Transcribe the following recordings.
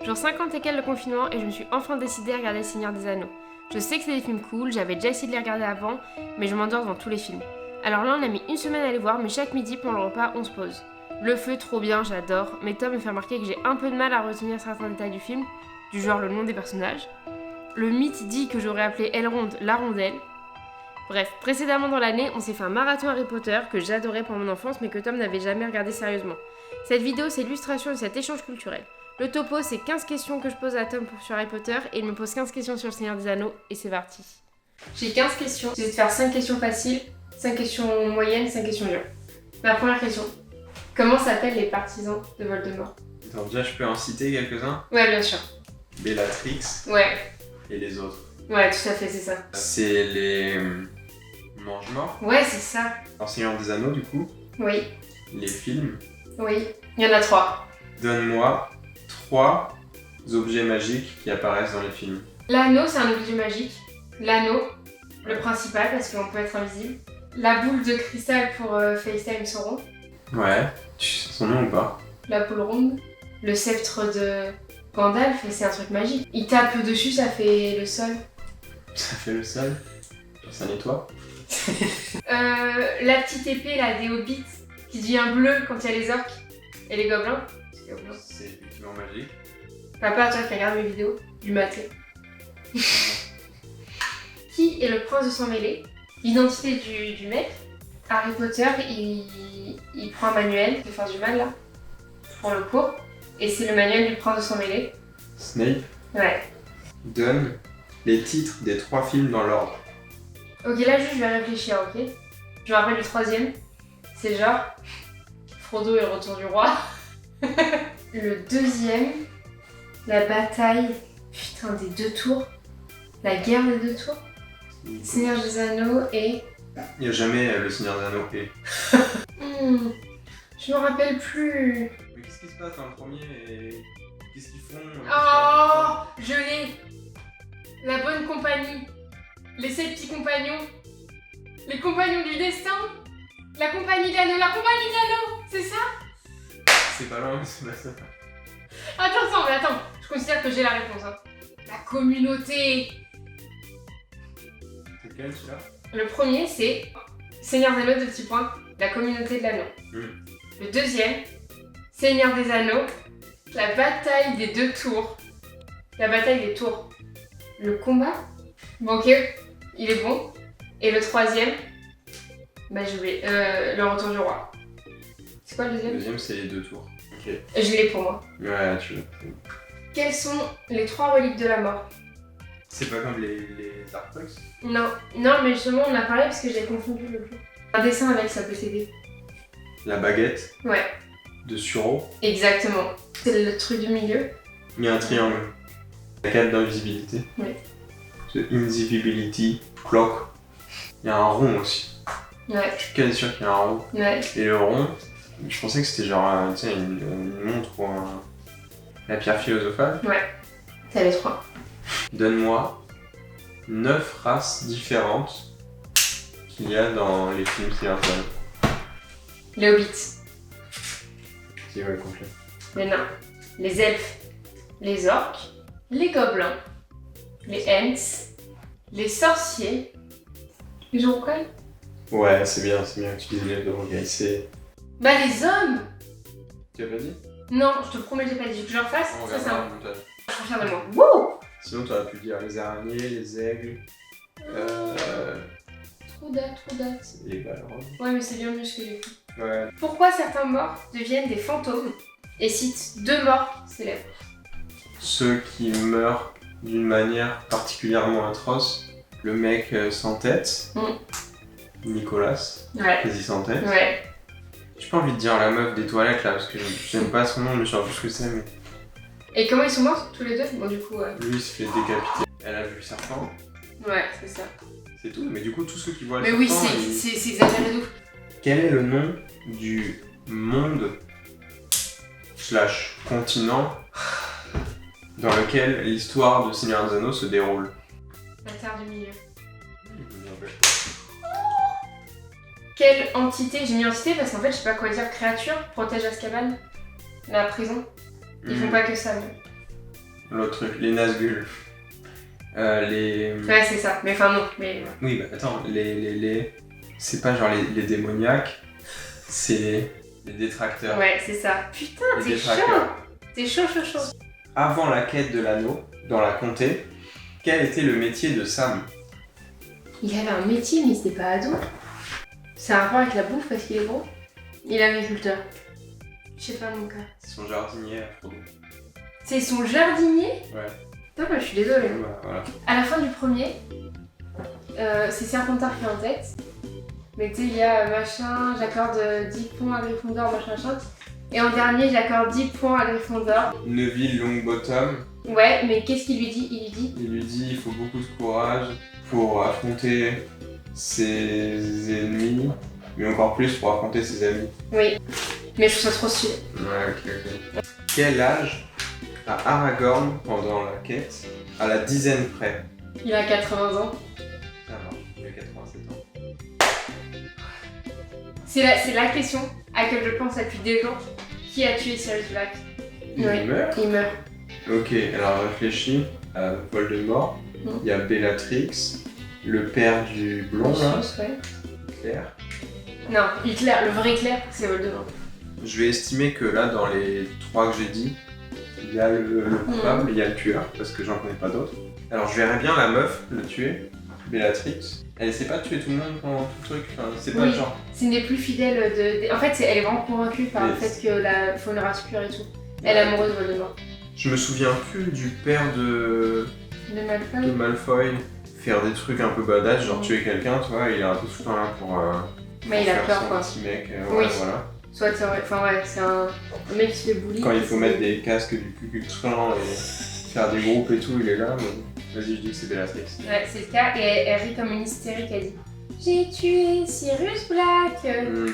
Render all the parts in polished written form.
Jour 50 et quelques le confinement et je me suis enfin décidée à regarder Le Seigneur des Anneaux. Je sais que c'est des films cool, j'avais déjà essayé de les regarder avant, mais je m'endors devant tous les films. Alors là on a mis une semaine à les voir, mais chaque midi pendant le repas on se pose. Le feu, trop bien, j'adore, mais Tom me fait remarquer que j'ai un peu de mal à retenir certains détails du film, du genre le nom des personnages. Le mythe dit que j'aurais appelé Elrond la rondelle. Bref, précédemment dans l'année, on s'est fait un marathon Harry Potter que j'adorais pour mon enfance mais que Tom n'avait jamais regardé sérieusement. Cette vidéo c'est l'illustration de cet échange culturel. Le topo c'est 15 questions que je pose à Tom sur Harry Potter et il me pose 15 questions sur le Seigneur des Anneaux et c'est parti. J'ai 15 questions, je vais te faire 5 questions faciles, 5 questions moyennes, 5 questions dures. Ma première question, comment s'appellent les partisans de Voldemort? Attends, déjà je peux en citer quelques-uns. Ouais bien sûr. Bellatrix Ouais. et les autres. Ouais tout à fait c'est ça. C'est les Mange-Morts. Ouais c'est ça. En Seigneur des Anneaux du coup. Oui. Les films. Oui. Il y en a 3. Donne-moi 3 objets magiques qui apparaissent dans les films. L'anneau, c'est un objet magique. L'anneau, le principal, parce qu'on peut être invisible. La boule de cristal pour FaceTime Sauron. Ouais. Tu sais son nom ou pas? La boule ronde. Le sceptre de Gandalf, c'est un truc magique. Il tape dessus, ça fait le sol. Ça fait le sol. Ça nettoie. La petite épée, là, des hobbits, qui devient bleue quand il y a les orques et les gobelins. C'est effectivement magique. Papa, toi qui regardes mes vidéos, du maté. Qui est le prince de sang mêlé? L'identité du mec. Harry Potter, il prend un manuel de faire du mal là, pour le cours. Et c'est le manuel du prince de sang mêlé. Snape Ouais. donne les titres des 3 films dans l'ordre. Ok, là juste je vais réfléchir, ok? Je me rappelle le 3e. C'est genre Frodo et le retour du roi. Le 2e, la bataille, putain, des 2 tours. La guerre des 2 tours. Seigneur des Anneaux et... Il n'y a jamais le Seigneur des Anneaux et. Je me rappelle plus. Mais qu'est-ce qui se passe dans le premier et qu'est-ce qu'ils font? Oh, je l'ai. La bonne compagnie. Les 7 petits compagnons. Les compagnons du destin. La compagnie de l'anneau. La compagnie de l'anneau. C'est ça? C'est pas loin, mais c'est pas ça. Attends. Je considère que j'ai la réponse. Hein. La communauté. C'est quel celui-là? Le premier, c'est Seigneur des Anneaux, 2 petits points. La communauté de l'anneau. Le 2e, Seigneur des Anneaux. La bataille des 2 tours. La bataille des tours. Le combat. Bon, ok, il est bon. Et le 3e, bah j'ai oublié. Le retour du roi. C'est quoi le Le 2e? deuxième, c'est les 2 tours. Ok. Je l'ai pour moi. Ouais, tu veux. Quelles sont les 3 reliques de la mort? C'est pas comme les Darkbox? Non, mais justement on en a parlé parce que j'ai confondu le jour. Un dessin avec ça peut t'aider. La baguette Ouais, de Suro. exactement. C'est le truc du milieu. Il y a un triangle. La cape d'invisibilité. Oui. The Invisibility Clock. Il y a un rond aussi. Ouais, Je suis quasi sûr qu'il y a un rond. ouais. Et le rond, je pensais que c'était genre tu sais, une montre ou la pierre philosophale. T'as les 3. Donne-moi 9 races différentes qu'il y a dans les films Seigneur des Anneaux. Les hobbits, C'est ouais, complet. les nains, les elfes, les orques, les gobelins, les ents, les sorciers, les Uruk-hai. Ouais, c'est bien utilisé les deux regards. C'est. Bah les hommes. Tu as pas dit? Non, je te promets, j'ai pas dit que je le refasse. On Ça, c'est regardera un... le montage. Je suis fière de moi. Wouh. Sinon, tu aurais pu dire les araignées, les aigles, Trop date. les ballerons. Ouais, mais c'est bien mieux ce que j'ai fait. Ouais. Pourquoi certains morts deviennent des fantômes et citent 2 morts célèbres? Ceux qui meurent d'une manière particulièrement atroce, le mec sans tête, Nicolas, Ouais. quasi sans tête. Ouais. J'ai pas envie de dire la meuf des toilettes là, parce que j'aime pas son nom, mais je sais plus ce que c'est, mais. Et comment ils sont morts tous les deux? Bon, du coup, Lui, il se fait décapiter. Elle a vu le serpent, ouais, c'est ça. c'est tout. Mais du coup, tous ceux qui voient le Mais serpent. oui, c'est exagéré de ouf. Quel est le nom du monde / continent dans lequel l'histoire de Seigneur des Anneaux se déroule? La terre du milieu. Quelle entité? J'ai mis entité parce qu'en fait, je sais pas quoi dire. Créature protège Azkaban, la prison. Ils font pas que ça, mais... l'autre truc, les Nazgûl. Les... Ouais, c'est ça. Mais enfin, non. Mais... Oui, bah attends, c'est pas genre les démoniaques, c'est les détracteurs. Ouais, c'est ça. Putain, Les t'es chaud. détraqueurs. T'es chaud. Avant la quête de l'anneau, dans la comté, quel était le métier de Sam? Il avait un métier, mais il était pas ado. C'est un rapport avec la bouffe parce qu'il est gros. Il est agriculteur. Je sais pas mon cas. C'est son jardinier à Frodo. C'est son jardinier? Ouais. Putain, bah, je suis désolée. Bah, voilà. À la fin du premier, c'est Serpentard qui est en tête. Mais tu sais, il y a machin, j'accorde 10 points à Gryffondor, machin. Et en dernier, j'accorde 10 points à Gryffondor. Neville Longbottom, Ouais, mais qu'est-ce qu'il lui dit? il lui dit il faut beaucoup de courage pour affronter ses ennemis, mais encore plus pour affronter ses amis. Oui. Mais je trouve ça trop stylé. Ouais, ok. Quel âge a Aragorn pendant la quête à la dizaine près? Il a 80 ans. Ça va, il a 87 ans. C'est la question à laquelle je pense depuis des jours. Qui a tué Sirius Black? Il meurt? Il meurt. Ok, alors réfléchis à Voldemort. Il y a Bellatrix, le père du blond là, Lucius, ouais. Claire. Non, Hitler, le vrai Hitler, c'est Voldemort. Je vais estimer que là, dans les 3 que j'ai dit, il y a le coupable, il y a le tueur, parce que j'en connais pas d'autres. Alors je verrais bien la meuf le tuer, Bellatrix. Elle essaie pas de tuer tout le monde pendant tout le truc, enfin, c'est pas Oui. le genre. C'est une des plus fidèles de... En fait, elle est vraiment convaincue par le fait que faut une race pure et tout. Elle est amoureuse de Voldemort. Je me souviens plus du père de De Malfoy. Malfoy faire des trucs un peu badass, genre tuer quelqu'un, tu vois, il est un peu tout le temps là pour Mais il a faire peur, son quoi. petit mec, Oui. voilà. Soit c'est vrai... Enfin ouais, c'est un mec qui se fait bully. Quand il faut mettre des casques du Ku Klux Klan et faire des groupes et tout, il est là, mais vas-y, je dis que c'est Bellatrix. Ouais, c'est le cas. Et elle rit comme une hystérique, elle dit « J'ai tué Sirius Black !»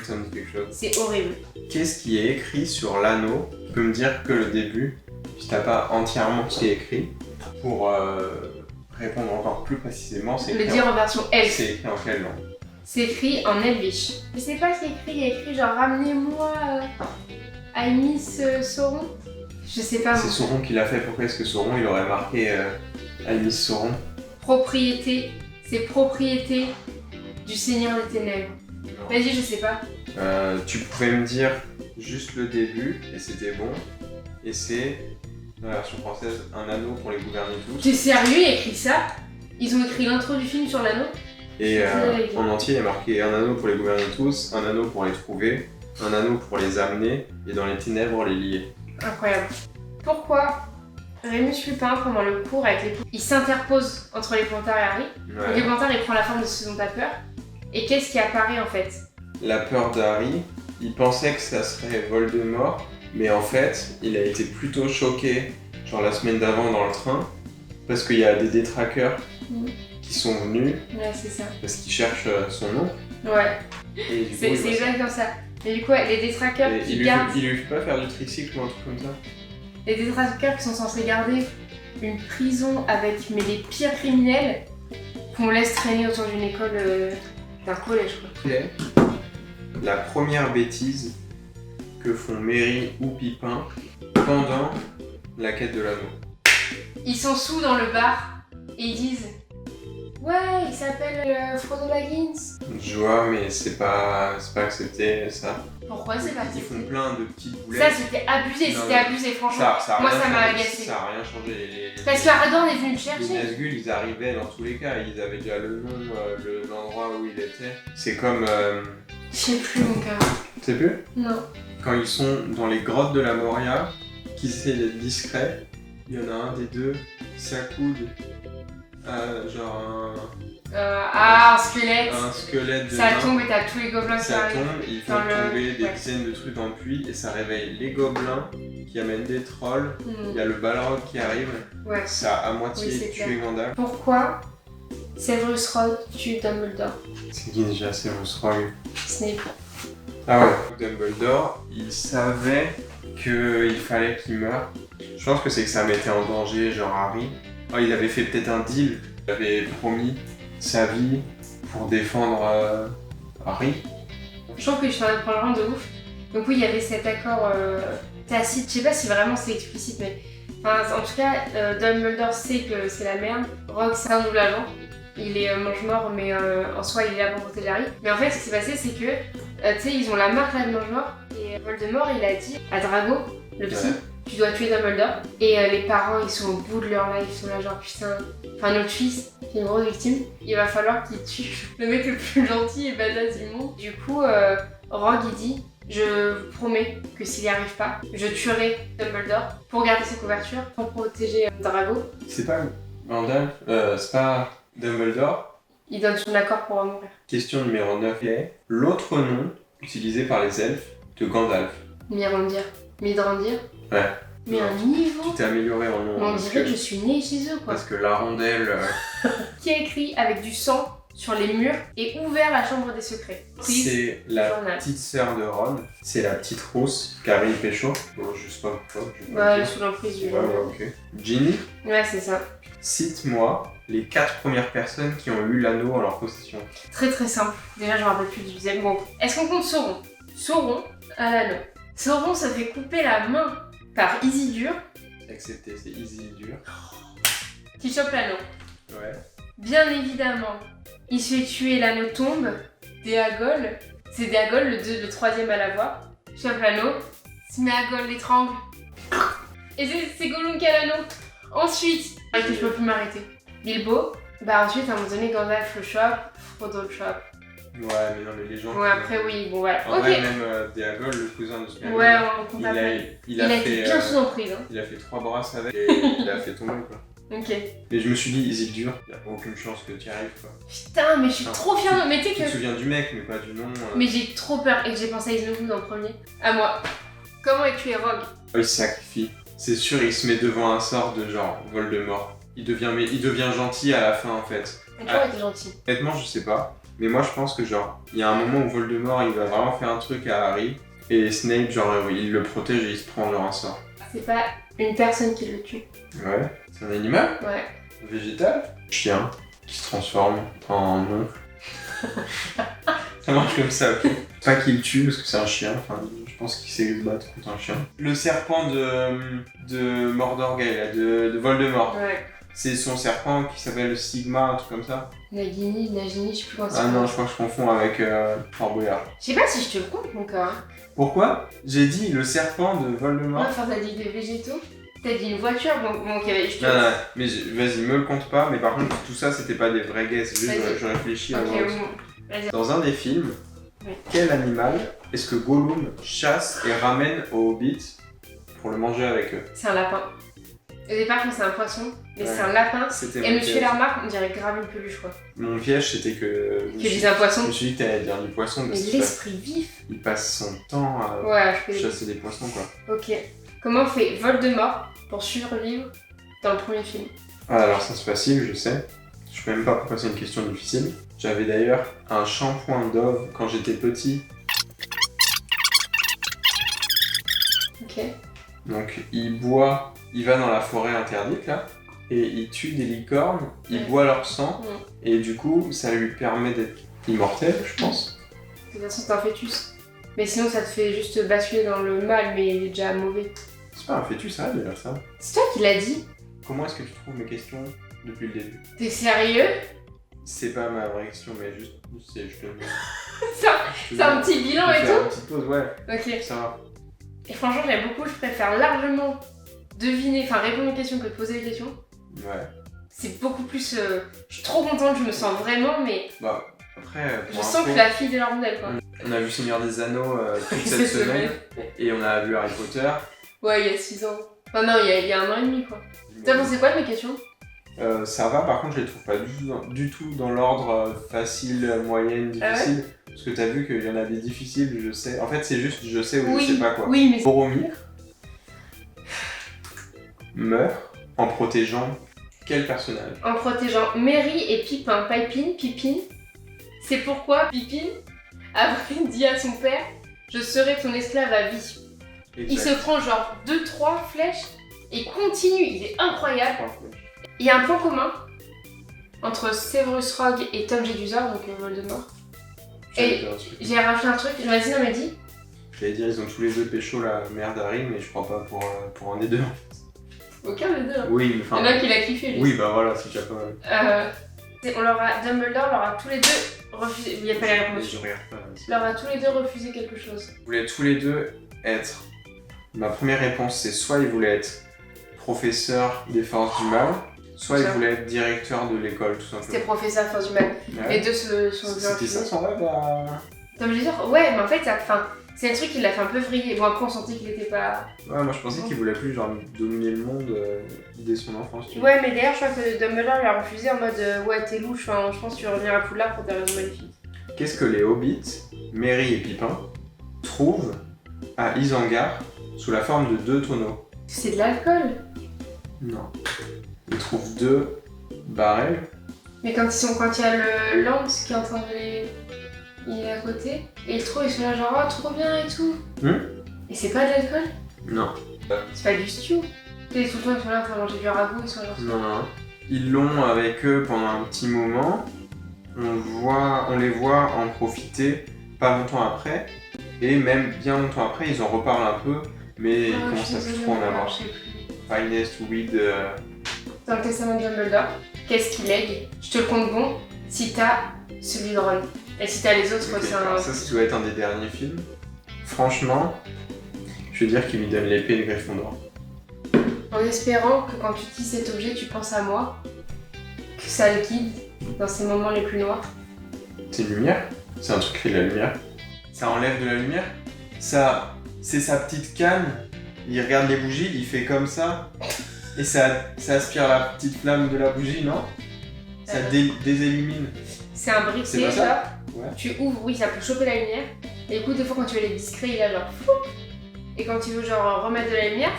Ça me dit quelque chose. C'est horrible. Qu'est-ce qui est écrit sur l'anneau? Tu peux me dire que le début, si t'as pas entièrement ce qui est écrit, pour répondre encore plus précisément, c'est Le écrit, dire en version elfe. c'est écrit en quelle langue? C'est écrit en elvish. Je sais pas ce qu'il y a écrit, il y a écrit genre ramenez-moi à Miss Sauron. Je sais pas. C'est Moi. Sauron qui l'a fait, pourquoi est-ce que Sauron il aurait marqué Almis Sauron? Propriété, c'est propriété du Seigneur des Ténèbres. Non. Vas-y, je sais pas. Tu pouvais me dire juste le début, et c'était bon, et c'est, dans la version française, un anneau pour les gouverner tous. T'es sérieux, il y a écrit ça? Ils ont écrit l'intro du film sur l'anneau? Et en entier, il est marqué un anneau pour les gouverner tous, un anneau pour les trouver, un anneau pour les amener, et dans les ténèbres, les lier. Incroyable. Pourquoi Rémus Lupin, pendant le cours avec les poux, il s'interpose entre les Pantards et Harry. Ouais. Les Pantards, il prend la forme de ce dont t'as peur. Et qu'est-ce qui apparaît en fait? La peur d'Harry, il pensait que ça serait Voldemort, mais en fait, il a été plutôt choqué, genre la semaine d'avant dans le train, parce qu'il y a des détraqueurs qui sont venus, Ouais, c'est ça. parce qu'ils cherchent son nom, Ouais, et du coup, c'est il voit ça. exactement ça. Mais du coup, ouais, les détraqueurs Et qui il gardent... lui fait pas faire du tricycle ou un truc comme ça? Les détraqueurs qui sont censés garder une prison avec mais les pires criminels qu'on laisse traîner autour d'une école, d'un collège quoi. Quelle est la première bêtise que font Merry ou Pipin pendant la quête de l'anneau? Ils sont sous dans le bar et ils disent ouais, il s'appelle Frodo Baggins. Je vois, mais c'est pas accepté ça. Pourquoi c'est pas Ils accepté? font plein de petites boulettes. Ça c'était abusé, Non, c'était mais abusé franchement. Ça a Moi rien ça m'a changé, agacé. Ça a rien changé. Parce qu'Aragorn est venu le Les chercher. Nazgûl, ils arrivaient dans tous les cas, ils avaient déjà le nom, l'endroit où il était. C'est comme. Je sais plus mon gars. Tu sais plus? Non. Quand ils sont dans les grottes de la Moria, qui essaient d'être discrets, il y en a un des deux qui s'accoude à genre Un squelette. un squelette de Ça nain. tombe et t'as tous les gobelins qui Ça arrivent. tombe, ils font dans le- tomber des ouais. dizaines de trucs dans le puits et ça réveille les gobelins qui amènent des trolls. Il Hmm. y a le Balrog qui arrive, Ouais. ça a à moitié Oui, c'est tué Gandalf. Pourquoi Severus Rogue tue Dumbledore? C'est qui déjà Severus Rogue? Snape. Ah ouais, Dumbledore, il savait qu'il fallait qu'il meure. Je pense que c'est que ça mettait en danger genre Harry. Oh, il avait fait peut-être un deal, il avait promis sa vie pour défendre Harry. Je trouve que je suis en train de prendre vraiment de ouf. Donc oui, il y avait cet accord tacite, je sais pas si vraiment c'est explicite, mais Enfin, en tout cas, Dumbledore sait que c'est la merde. Rogue, c'est un double agent. Il est mange-mort, mais en soi, il est là pour protéger Harry. Mais en fait, ce qui s'est passé, c'est que, tu sais, ils ont la marque là de mange-mort. Et Voldemort, il a dit à Drago, le petit, tu dois tuer Dumbledore. Et les parents, ils sont au bout de leur life. Ils sont là, genre, putain. Enfin, notre fils, qui est une grosse victime, il va falloir qu'il tue le mec le plus gentil et badass du monde. Du coup, Rogue, il dit, je vous promets que s'il n'y arrive pas, je tuerai Dumbledore pour garder ses couvertures, pour protéger Drago. C'est pas Gandalf, c'est pas Dumbledore. Il donne son accord pour mourir. Question numéro 9 est l'autre nom utilisé par les elfes de Gandalf. Mirandir. Midrandir. Ouais. Mais un niveau. Tu t'es amélioré en nom. On dirait que je suis née chez eux, quoi. Parce que la rondelle... Qui a écrit avec du sang sur les murs et ouvert la chambre des secrets. C'est la journal. petite sœur de Ron. C'est la petite rousse qu'Harry pécho. Bon, je sais pas pourquoi. Ouais, sous l'emprise du journal. ok. Ginny, Ouais, c'est ça. cite-moi les 4 premières personnes qui ont eu l'anneau en leur possession. Très très simple. Déjà, je me rappelle plus du deuxième. Bon, est-ce qu'on compte Sauron? Sauron à l'anneau. Sauron se fait couper la main par Isildur, Accepté, c'est easy dur. qui chope l'anneau. Ouais. Bien évidemment, il se fait tuer, l'anneau tombe. Déagol, c'est Déagol, le troisième à l'avoir. Chope l'anneau, Sméagol l'étrangle. Et c'est Gollum qui a l'anneau. Ensuite, avec je peux plus m'arrêter. Bilbo, bah ensuite à un moment donné Gandalf le chope, Frodo le chope. Ouais, mais non, mais les gens... Ouais, après oui, bon voilà. En Ok. vrai, même Déagol, le cousin de Sméagol, Ouais, on compte après. il a été fait, bien sous emprise. Hein. il a fait 3 brasses avec et il a fait tomber, quoi. Ok. Mais je me suis dit, Isildur, il n'y a aucune chance que tu y arrives, quoi. Putain, mais je suis Non. trop fière. Mais tu sais Tu te que. souviens du mec, mais pas du nom. Mais j'ai trop peur et que j'ai pensé à Isnogoud en premier. À moi. Comment est tué Rogue? Oh, il se sacrifie. C'est sûr, il se met devant un sort de genre Voldemort. Il devient gentil à la fin, en fait. Mais toi, t'es gentil. Honnêtement, je sais pas. Mais moi, je pense que genre, il y a un moment où Voldemort, il va vraiment faire un truc à Harry. Et Snape, genre, il le protège et il se prend genre un sort. C'est pas une personne qui le tue. Ouais. C'est un animal? Ouais. Végétal? Chien. Qui se transforme en oncle. Ça marche comme ça, ok. Pas qu'il le tue parce que c'est un chien. Enfin, je pense qu'il sait se battre contre un chien. Le serpent de Mordorgay, là, de Voldemort. Ouais. C'est son serpent qui s'appelle Sigma, un truc comme ça. Nagini, je sais plus comment Ah non, je crois que je confonds avec Fort Boyard. Je sais pas si je te le compte mon cas. Pourquoi? J'ai dit le serpent de Voldemort. Ouais, enfin, t'as dit des végétaux. T'as dit une voiture, bon, ok, je te Non, non, mais vas-y, me le compte pas, mais par contre, tout ça, c'était pas des vrais guesses, c'est juste Vas-y. je réfléchis à Ok, moi aussi. bon. Vas-y. Dans un des films, Oui. quel animal est-ce que Gollum chasse et ramène au Hobbit pour le manger avec eux? C'est un lapin. Au départ, je pensais à un poisson, mais Ouais. c'est un lapin. C'était Et mon monsieur piège. la remarque, on dirait grave une peluche, quoi. Mon piège, c'était que... Que disait un Je poisson. me suis dit que t'allais dire du poisson, Mais parce qu'il passe, l'esprit vif. il passe son temps à Ouais, je peux. chasser des poissons, quoi. Ok. Comment fait Voldemort pour survivre dans le premier film? Ah, alors ça c'est facile, je sais. Je sais même pas pourquoi c'est une question difficile. J'avais d'ailleurs un shampoing Dove quand j'étais petit. Ok. Donc il va dans la forêt interdite là, et il tue des licornes, il Ouais. boit leur sang, Ouais. et du coup ça lui permet d'être immortel, je pense. De toute façon, c'est un fœtus. Mais sinon, ça te fait juste basculer dans le mal, mais il est déjà mauvais. C'est pas un fœtus, ça, de dire ça. C'est toi qui l'as dit? Comment est-ce que tu trouves mes questions depuis le début? T'es sérieux? C'est pas ma vraie question, mais juste, je te le dis. C'est un petit bilan et Faire tout? une petite pause, ouais, Ok. ça va. Et franchement, j'aime beaucoup, je préfère largement deviner, enfin répondre aux questions que de poser des questions. Ouais. C'est beaucoup plus. Je suis trop contente, je me sens vraiment, mais Bah, après, je pour sens info, que la fille de leur modèle, quoi. on a vu Seigneur des Anneaux toute cette Cette semaine, semaine. et on a vu Harry Potter. Ouais, il y a 6 ans. Enfin, non, il y a 1 an et demi, quoi. T'as pensé quoi de mes questions? Ça va, par contre, je les trouve pas du tout dans l'ordre facile, moyenne, Ah ouais difficile. Parce que t'as vu qu'il y en a des difficiles, je sais. En fait, c'est juste, je sais ou je Oui, sais pas quoi. oui, mais Boromir meurt en protégeant quel personnage? en protégeant Merry et Pipin. Pipine. C'est pourquoi Pipine avait dit à son père: je serai ton esclave à vie. Il se prend genre 2-3 flèches et continue, il est incroyable. Il y a un point commun entre Severus Rogue et Tom Jedusor, donc Voldemort. J'ai rajouté un truc, vas-y, non mais dis. J'allais dire, ils ont tous les deux pécho la mère d'Harry, mais je crois pas pour un des deux. Aucun des deux. Hein. Oui, mais Il y enfin. en a un qui l'a kiffé, lui. Oui, bah voilà, c'est déjà pas mal. Dumbledore leur a tous les deux refusé. Il n'y a pas les réponses. Je regarde pas. Leur a tous les deux refusé quelque chose. Ils voulaient tous les deux être. Ma première réponse, c'est soit ils voulaient être professeur des forces du mal, soit ils voulaient être directeur de l'école, tout simplement. C'était professeur force du mal. Ouais. Les deux sont C'était refusés. ça son rêve à. Dumbledore, ouais, mais en fait, c'est un truc qui l'a fait un peu vriller. Bon, après, on sentait qu'il était pas. Ouais, moi je pensais qu'il voulait plus genre dominer le monde dès son enfance. Tu vois. Ouais, mais d'ailleurs, je crois que Dumbledore lui a refusé en mode ouais, t'es louche, enfin, je pense que tu reviens à Poudlard pour des raisons maléfiques. Qu'est-ce que les hobbits, Merry et Pipin, trouvent à Isengard sous la forme de 2 tonneaux? C'est de l'alcool. Non. Ils trouvent 2 barrels. Mais quand il y a le Lance qui est en train de les. Il est à côté, et ils sont là genre oh trop bien et tout. Et c'est pas de l'alcool? Non. C'est pas du stew. Tu sais, tout le temps ils sont là pour manger du ragoût, ils sont là. Non. Ils l'ont avec eux pendant un petit moment. On les voit en profiter pas longtemps après. Et même bien longtemps après, ils en reparlent un peu. Mais ils commencent à plus trop en avoir. Je sais plus. Finest weed. Dans le testament de Dumbledore, qu'est-ce qu'il lègue? Je te le compte bon, si t'as celui de Ron. Et si t'as les autres, Ok, c'est alors un. ça doit être un des derniers films. Franchement, je veux dire qu'il lui donne l'épée de Gryffondor. En espérant que quand tu utilises cet objet, tu penses à moi, que ça le guide dans ces moments les plus noirs. C'est une lumière? C'est un truc qui fait de la lumière? Ça enlève de la lumière? Ça, c'est sa petite canne. Il regarde les bougies, il fait comme ça. Et ça aspire la petite flamme de la bougie, non? Ça désélimine. C'est un C'est briquet, pas ça? là. Ouais. Tu ouvres, oui, ça peut choper la lumière. Et du coup, des fois, quand tu veux aller discret, il a genre floup. Et quand tu veux genre remettre de la lumière,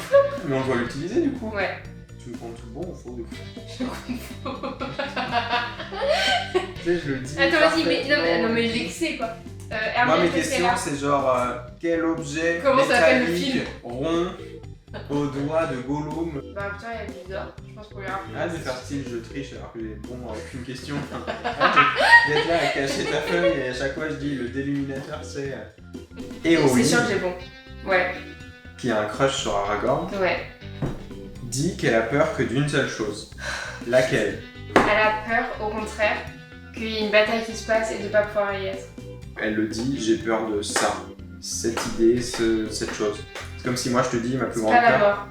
Mais on doit l'utiliser du coup. ouais. Tu me prends tout bon ou faux du coup? Tu sais, je le dis. Attends, vas-y, mais parfaitement. non, mais l'excès quoi. Moi, Hermione mes Tessera. questions, c'est genre quel objet Comment s'appelle le métallique, film rond, au doigt de Gollum? Bah putain, il y a du d'or. Je pense qu'on verra plus. Arrête de faire style je triche alors que j'ai bon aucune question. Arrête d'être là à cacher ta feuille et à chaque fois je dis le déluminateur c'est. Et C'est sûr que j'ai bon. Ouais, qui a un crush sur Aragorn, ouais. dit qu'elle a peur que d'une seule chose. Laquelle? Elle a peur, au contraire, qu'il y ait une bataille qui se passe et de pas pouvoir y être. Elle le dit, j'ai peur de ça. Cette idée, cette chose. C'est comme si moi je te dis ma plus C'est grande pas la peur. mort.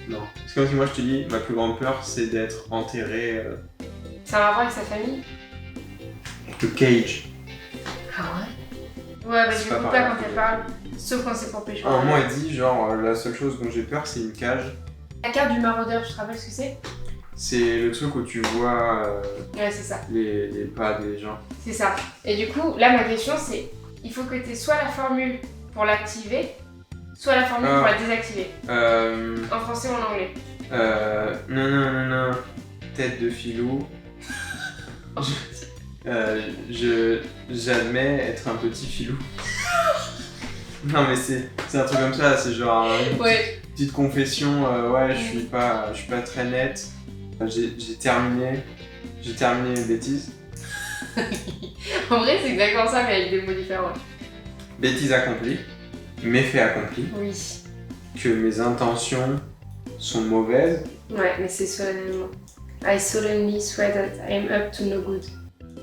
Non. C'est comme si moi je te dis ma plus grande peur c'est d'être enterré. C'est un rapport avec sa famille? Le Cage. Ah ouais? Ouais, bah C'est du pas coup pareil. pas quand elle parle, sauf quand c'est pour pécho. À un moment elle dit genre la seule chose dont j'ai peur c'est une cage. La carte du maraudeur, tu te rappelles ce que c'est? C'est le truc où tu vois Ouais, c'est ça. les pas des gens. C'est ça. Et du coup, là, ma question, c'est il faut que tu aies soit la formule pour l'activer, soit la formule pour la désactiver. En français ou en anglais. Non. Tête de filou. J'admets être un petit filou. Non mais c'est un truc comme ça, c'est genre une Ouais. petite confession, ouais je suis pas très nette. J'ai terminé mes bêtises. En vrai, c'est exactement ça, mais avec des mots différents. Bêtises accomplies, méfaits accomplis, Oui. que mes intentions sont mauvaises. Ouais, mais c'est solennellement. I solemnly swear that I am up to no good.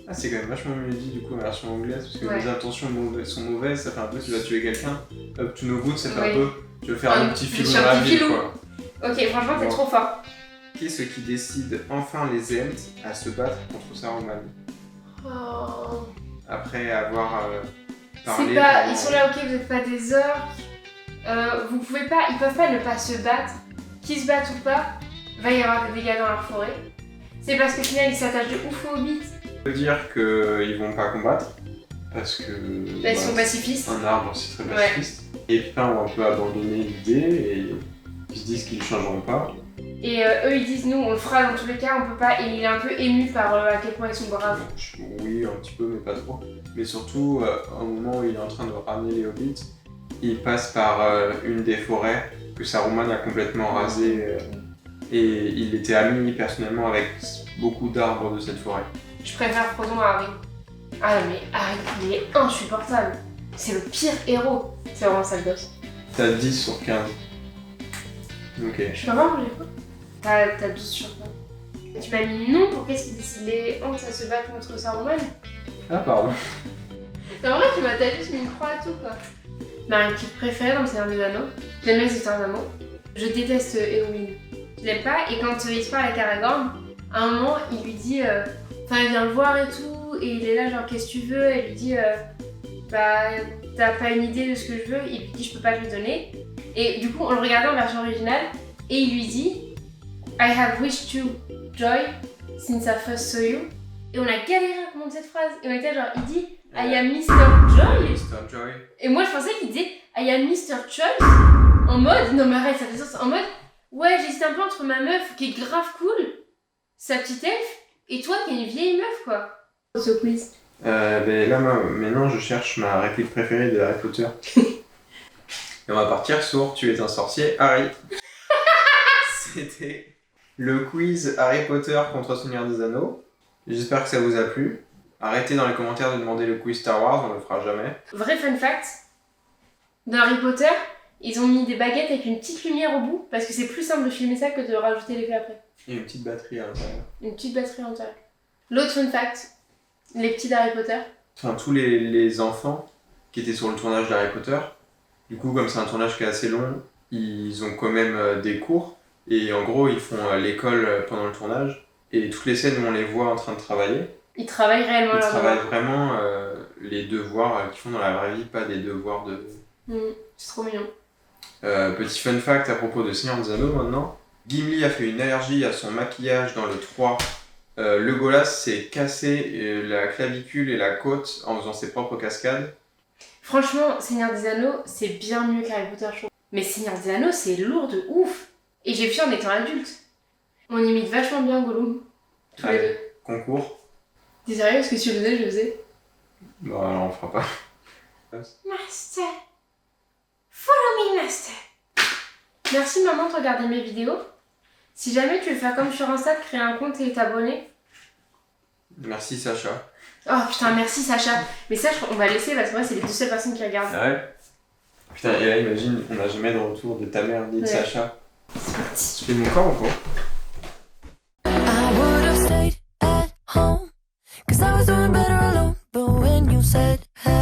Ah, c'est quand même vachement mieux dit du coup en version anglaise, parce que Ouais. mes intentions sont mauvaises, ça fait un peu tu vas tuer quelqu'un. Up to no good, ça fait Oui. un peu tu veux faire Un un petit filou petit dans la ville filou. quoi. Ok, franchement, t'es Bon. trop fort. Qu'est-ce qui décide enfin les Ents à se battre contre Saruman Oh. après avoir parlé C'est pas. pendant- Ils sont là, ok, vous êtes pas des orques. Vous pouvez pas. Ils peuvent pas ne pas se battre. Qu'ils se battent ou pas, va y avoir des dégâts dans leur forêt. C'est parce que finalement, ils s'attachent de ouf aux hobbits. Ça veut dire qu'ils vont pas combattre parce que Là, ils sont pacifistes. un arbre c'est très pacifiste. Et Pipin ont un peu abandonné l'idée et ils se disent qu'ils ne changeront pas. Et eux, ils disent, nous, on le fera dans tous les cas, on peut pas. Et il est un peu ému par à quel point ils sont braves. Oui, un petit peu, mais pas trop. Mais surtout, au moment où il est en train de ramener les hobbits, il passe par une des forêts que Saruman a complètement rasée. Et il était ami personnellement avec beaucoup d'arbres de cette forêt. Je préfère Frodon à Harry. Ah, mais Harry, il est insupportable. C'est le pire héros. C'est vraiment sale gosse. T'as 10 sur 15. Ok. Je peux pas manger quoi? T'as 12 sur 20. Tu m'as mis non pour qu'est-ce qui décide les Hanks à se battre contre Saruman. Ah, pardon. C'est vrai, t'as juste mis une croix à tout quoi. Ma équipe préférée dans le Seigneur des Anneaux, j'aime bien les histoires d'amour. Je déteste Éowyn. Je l'aime pas, et quand il se parle avec Aragorn, à un moment il lui dit. Enfin, il vient le voir et tout, et il est là, genre, qu'est-ce que tu veux? Elle lui dit, bah, t'as pas une idée de ce que je veux? Il lui dit, je peux pas te le donner. Et du coup, on le regardait en version originale, et il lui dit, I have wished you joy since I first saw you. Et on a galéré à comprendre cette phrase. Et on était genre, il dit, I am Mr. Joy. Mr. Joy. Et moi, je pensais qu'il disait, I am Mr. Choice. En mode, non mais arrête, ça fait sens. En mode, ouais, j'hésite un peu entre ma meuf qui est grave cool, sa petite elfe, et toi qui es une vieille meuf quoi. Ce quiz. Ben là, maintenant, je cherche ma réplique préférée de Harry Potter. Et on va partir sur Tu es un sorcier, Harry. C'était le quiz Harry Potter contre Seigneur des Anneaux. J'espère que ça vous a plu. Arrêtez dans les commentaires de demander le quiz Star Wars, on le fera jamais. Vrai fun fact, dans Harry Potter, ils ont mis des baguettes avec une petite lumière au bout parce que c'est plus simple de filmer ça que de rajouter l'effet après. Et une petite batterie à l'intérieur. Une petite batterie à l'intérieur. L'autre fun fact, les petits d'Harry Potter. Enfin, tous les enfants qui étaient sur le tournage d'Harry Potter, du coup, comme c'est un tournage qui est assez long, ils ont quand même des cours. Et en gros, ils font l'école pendant le tournage. Et toutes les scènes où on les voit en train de travailler, Ils travaillent réellement ils leurs travaillent devoirs. vraiment les devoirs qu'ils font dans la vraie vie, pas des devoirs de... C'est trop mignon. Petit fun fact à propos de Seigneur des Anneaux maintenant. Gimli a fait une allergie à son maquillage dans le 3. Legolas s'est cassé la clavicule et la côte en faisant ses propres cascades. Franchement, Seigneur des Anneaux, c'est bien mieux qu'Harry Potter, je trouve. Mais Seigneur des Anneaux, c'est lourd de ouf. Et j'ai vu en étant adulte. On imite vachement bien Gollum. Tous les deux. Concours. T'es sérieux? Parce que si je le faisais, je le faisais. Bon, alors on fera pas. Master. Follow me, Master. Merci maman de regarder mes vidéos. Si jamais tu veux faire comme sur Insta, de créer un compte et t'abonner. Merci Sacha. Oh putain, merci Sacha. Mais ça, on va laisser parce que moi, c'est les deux seules personnes qui regardent. Ah ouais? Putain, et là, imagine, on n'a jamais de retour de ta mère ni de Sacha. C'est parti. Tu fais mon corps ou quoi? I would have stayed at home, 'cause I was doing better alone. But when you said, hey,